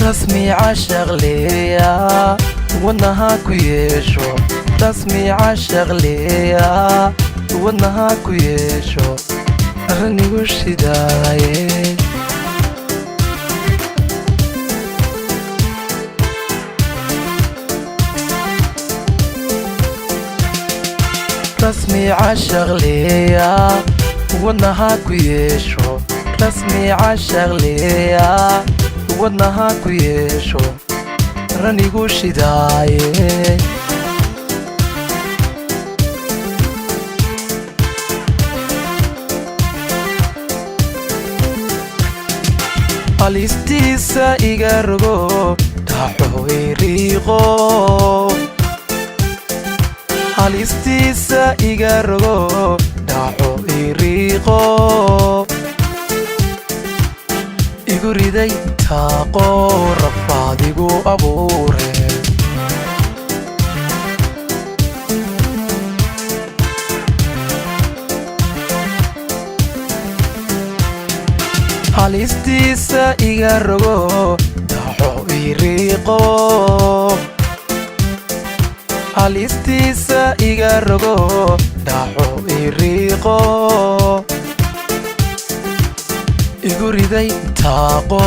رسمي عاشق ليا ودنها كويشو رسمي عاشق ليا ودنها كويشو رني وشي داي رسمي عاشق ليا ودنها كويشو رسمي عاشق ليا ودنها كويشو رني وشي داي alistiisa iga rogo dhaxo iriiqo alistiisa iga rogo dhaxo iriiqo igu riday taaqo rabbaadigu abuure alistiisa iga rogo dhaxo iriiqo alistiisa iga rogo dhaxo iriiqo igu riday taaqo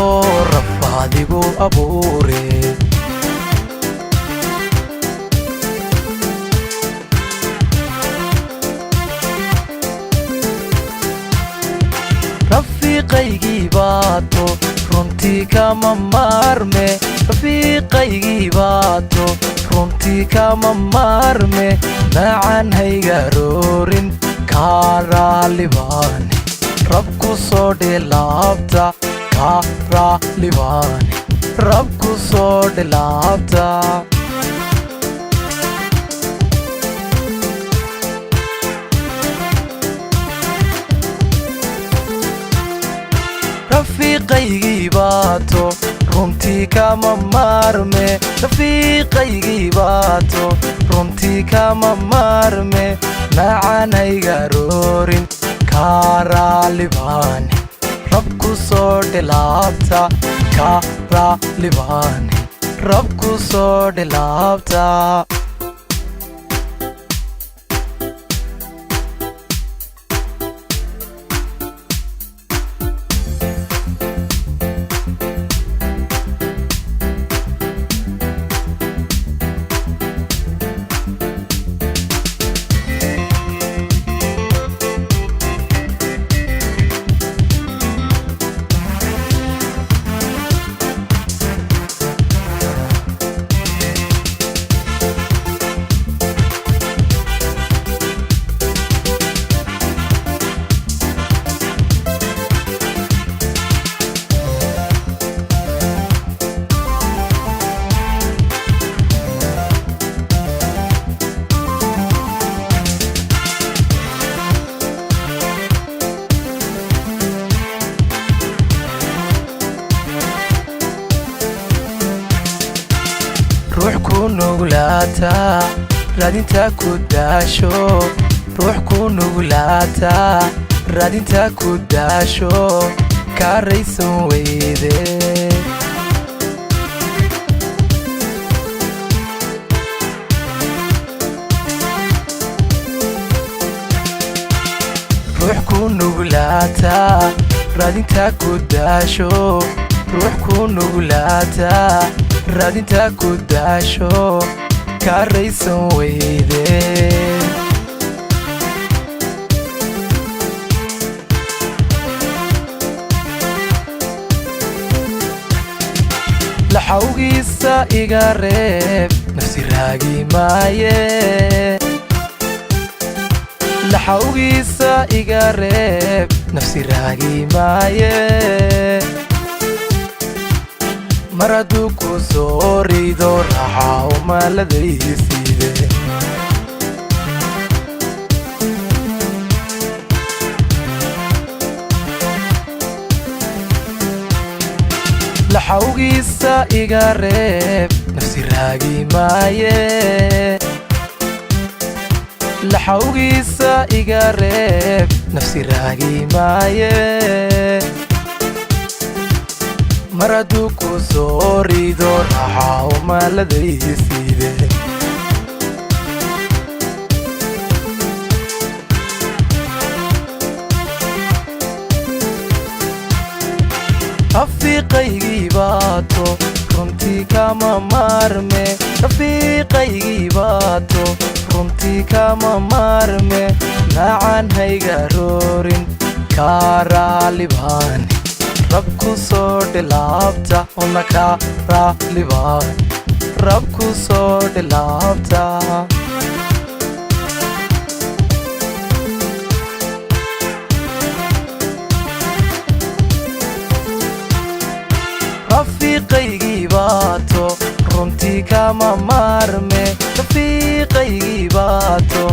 rabbaadigu abuure rafiiqaygii baato runtii kama maarme rafiiqaygii baato runtii kama maarme macan hayga roorin kaa raalibaane rabku soo dhilaabta kaa raalibaane rabku soo dhilaabta rafiiqaygii baato runtii kama maarme rafiiqaygii baato runtii kama maarme macan hayga roorin kaa raalibaane rabku soo dhilaabta kaa raalibaane rabku soo dhilaabta روح كونو غلاتا رادينتا كوداشو روح كونو غلاتا رادينتا كوداشو كاريسون ويدي روح كونو غلاتا رادينتا كوداشو روح كونو غلاتا رادينتا كوداشو كاريسون ويدي لحوقيسا iga reeb nafsi raagi maaye لحوقيسا iga reeb nafsi raagi maaye maradu ku soo rido raaxa uma ladaysiide laxawgiisa iga reeb nafsi raagi maaye laxawgiisa iga reeb nafsi raagi maaye maradu ku soo rido raaxa uma ladaysiide rafiiqaygii baato runtii kama maarme rafiiqaygii baato runtii kama maarme nacan hayga roorin kaa raali baan rabku soo dhilaabta una kaa raali baan rabku soo dhilaabta rafiiqaygii baato runtii kama maarme rafiiqaygii baato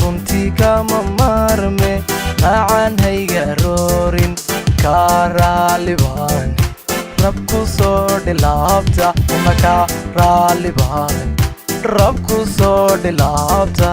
runtii kama maarme nacan hayga roorin kaa raali baan rabku soo dhilaabta una kaa raali baan rabku soo dhilaabta